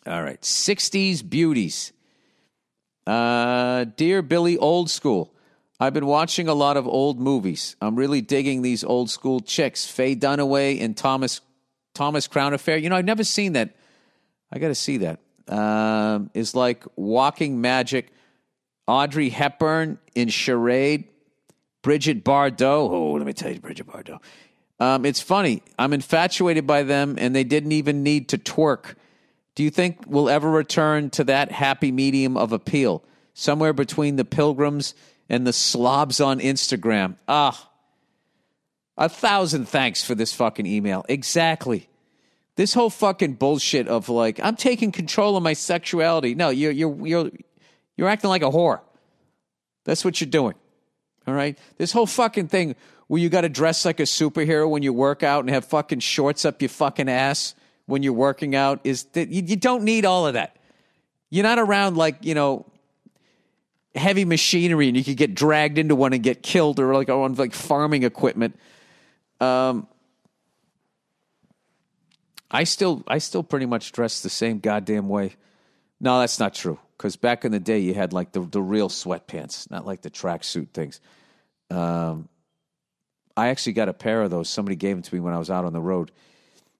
All right. 60s beauties. Dear Billy Old School, I've been watching a lot of old movies. I'm really digging these old school chicks. Faye Dunaway and Thomas Crown Affair. You know, I've never seen that. I got to see that. Is like walking magic. Audrey Hepburn in Charade. Bridget Bardot. Oh, let me tell you, Bridget Bardot. It's funny. I'm infatuated by them, and they didn't even need to twerk. Do you think we'll ever return to that happy medium of appeal? Somewhere between the Pilgrims and the slobs on Instagram. 1,000 thanks for this fucking email. Exactly. This whole fucking bullshit of like, I'm taking control of my sexuality. No, you're acting like a whore. That's what you're doing. All right? This whole fucking thing where you got to dress like a superhero when you work out and have fucking shorts up your fucking ass when you're working out is that you don't need all of that. You're not around like, you know, heavy machinery and you could get dragged into one and get killed or like on like farming equipment. I still pretty much dress the same goddamn way. No, that's not true. Because back in the day, you had like the real sweatpants, not like the tracksuit things. I actually got a pair of those. Somebody gave them to me when I was out on the road.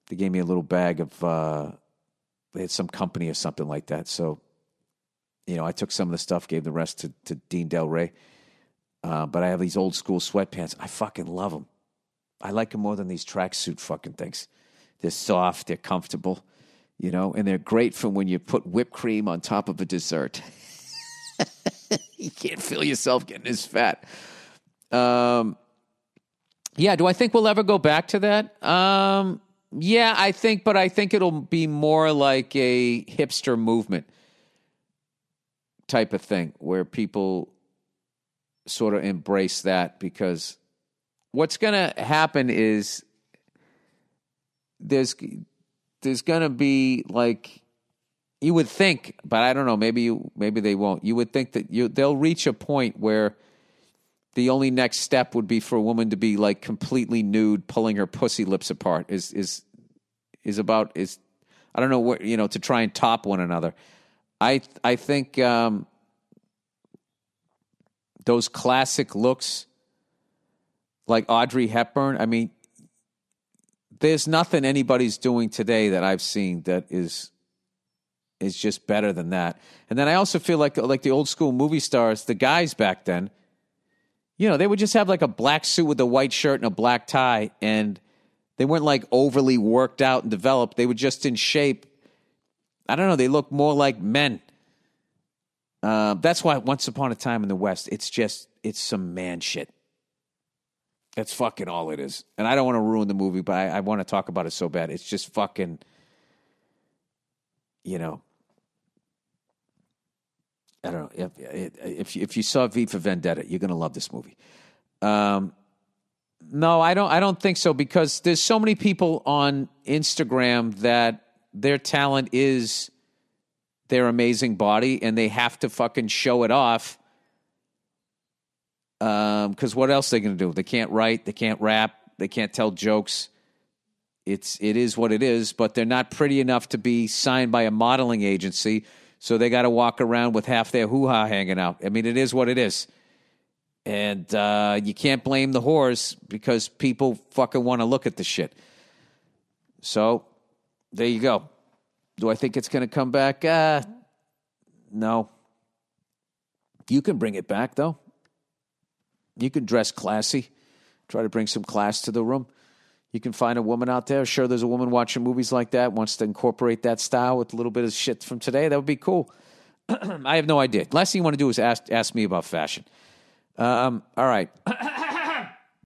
They gave me a little bag of, they had some company or something like that. So, you know, I took some of the stuff, gave the rest to Dean Del Rey. But I have these old school sweatpants. I fucking love them. I like them more than these tracksuit fucking things. They're soft, they're comfortable, you know, and they're great for when you put whipped cream on top of a dessert. You can't feel yourself getting as fat. Yeah, do I think we'll ever go back to that? Yeah, I think it'll be more like a hipster movement type of thing where people sort of embrace that, because what's going to happen is there's going to be like, you would think, but I don't know, maybe they won't. You would think that they'll reach a point where the only next step would be for a woman to be like completely nude, pulling her pussy lips apart is I don't know what, you know, to try and top one another. I think those classic looks like Audrey Hepburn, I mean, there's nothing anybody's doing today that I've seen that is just better than that. And then I also feel like the old school movie stars, the guys back then, you know, they would just have like a black suit with a white shirt and a black tie, and they weren't like overly worked out and developed. They were just in shape. I don't know. They look more like men. That's why Once Upon a Time in the West, it's some man shit. That's fucking all it is. And I don't want to ruin the movie, but I want to talk about it so bad. It's just fucking, you know, I don't know. If you saw V for Vendetta, you're going to love this movie. No, I don't think so, because there's so many people on Instagram that their talent is their amazing body, and they have to fucking show it off. Because what else are they going to do? They can't write, they can't rap, they can't tell jokes. It is what it is, but they're not pretty enough to be signed by a modeling agency, so they got to walk around with half their hoo-ha hanging out. I mean, it is what it is. And you can't blame the whores, because people fucking want to look at the shit. So, there you go. Do I think it's going to come back? No. You can bring it back, though. You can dress classy. Try to bring some class to the room. You can find a woman out there. Sure, there's a woman watching movies like that, wants to incorporate that style with a little bit of shit from today. That would be cool. I have no idea. Last thing you want to do is ask me about fashion. All right.